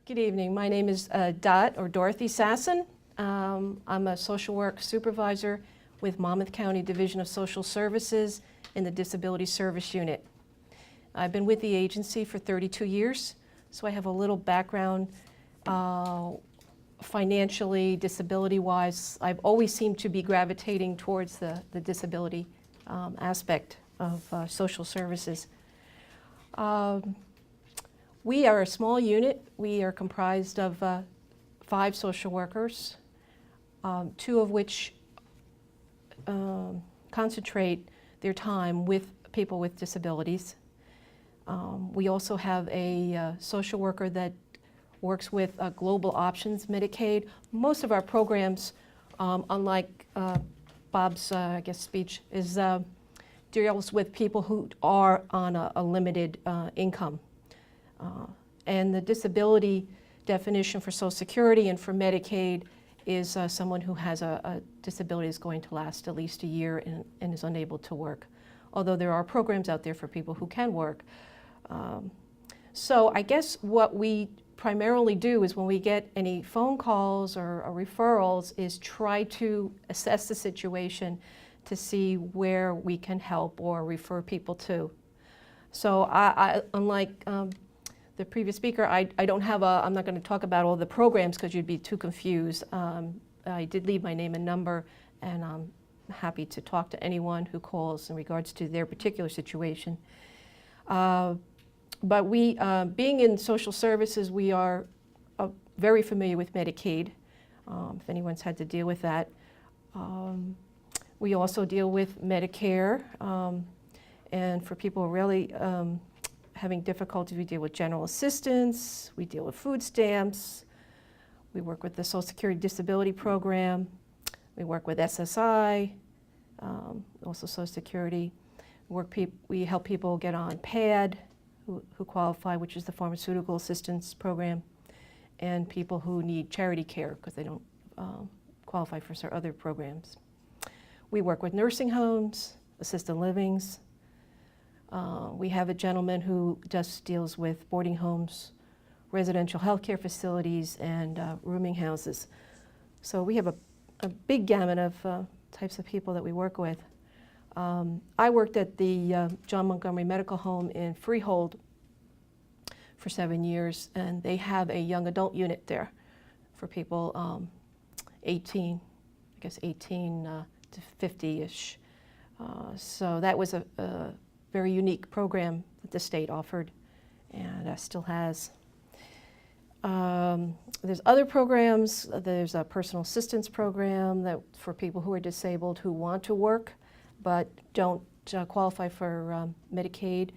Good evening. My name is Dorothy Sasson. I'm a social work supervisor with Monmouth County Division of Social Services in the Disability Service Unit. I've been with the agency for 32 years, so I have a little background financially, disability-wise. I've always seemed to be gravitating towards the disability aspect of social services. We are a small unit. We are comprised of 5 social workers, 2 of which concentrate their time with people with disabilities. We also have a social worker that works with Global Options Medicaid. Most of our programs, unlike Bob's speech, deals with people who are on a limited income. And the disability definition for Social Security and for Medicaid is someone who has a disability that's going to last at least a year and is unable to work. Although there are programs out there for people who can work. So I guess what we primarily do is when we get any phone calls or referrals is try to assess the situation to see where we can help or refer people to. So I unlike the previous speaker, I don't have I'm not going to talk about all the programs because you'd be too confused. I did leave my name and number, and I'm happy to talk to anyone who calls in regards to their particular situation. But we, being in social services, we are very familiar with Medicaid, if anyone's had to deal with that. We also deal with Medicare, and for people really having difficulties, we deal with general assistance, we deal with food stamps, we work with the Social Security Disability Program, we work with SSI, also Social Security. We help people get on PAD who qualify, which is the Pharmaceutical Assistance Program, and people who need charity care because they don't qualify for certain other programs. We work with nursing homes, assisted livings. We have a gentleman who just deals with boarding homes, residential healthcare facilities, and rooming houses. So we have a big gamut of types of people that we work with. I worked at the John Montgomery Medical Home in Freehold for 7 years, and they have a young adult unit there for people 18 to 50-ish. So that was a very unique program that the state offered and still has. There's other programs. There's a personal assistance program that for people who are disabled who want to work but don't qualify for Medicaid,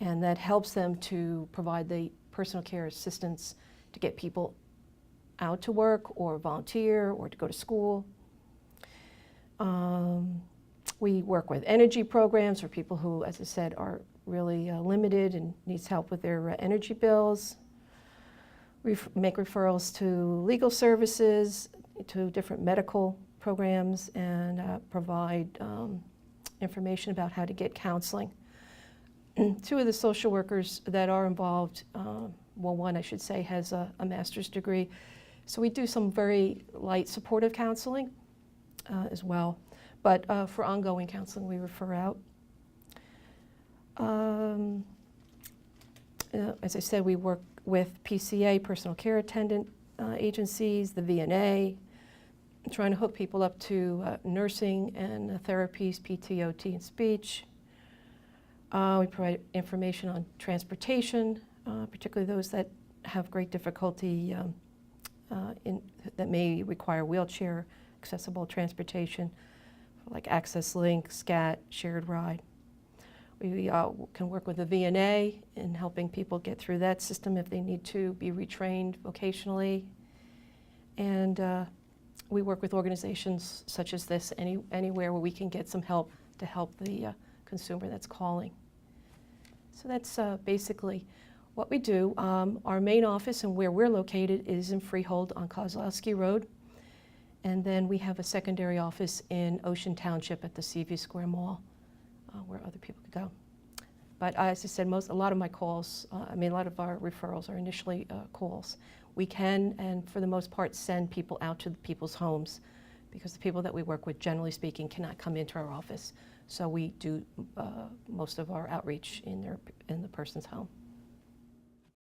and that helps them to provide the personal care assistance to get people out to work or volunteer or to go to school. We work with energy programs for people who, as I said, are really limited and needs help with their energy bills. We make referrals to legal services, to different medical programs, and provide information about how to get counseling. 2 of the social workers that are involved, well, one I should say has a master's degree, so we do some very light supportive counseling as well. But for ongoing counseling, we refer out. As I said, we work with PCA, personal care attendant agencies, the VNA, trying to hook people up to nursing and therapies, PT, OT, and speech. We provide information on transportation, particularly those that have great difficulty that may require wheelchair accessible transportation, like Access Link, SCAT, Shared Ride. We can work with the VNA in helping people get through that system if they need to be retrained vocationally. And we work with organizations such as this anywhere where we can get some help to help the consumer that's calling. So that's basically what we do. Our main office and where we're located is in Freehold on Kozlowski Road. And then we have a secondary office in Ocean Township at the Seaview Square Mall, where other people could go. But as I said, a lot of my calls, a lot of our referrals are initially calls. we can, and for the most part, send people out to the people's homes, because the people that we work with, generally speaking, cannot come into our office. So we do most of our outreach in the person's home.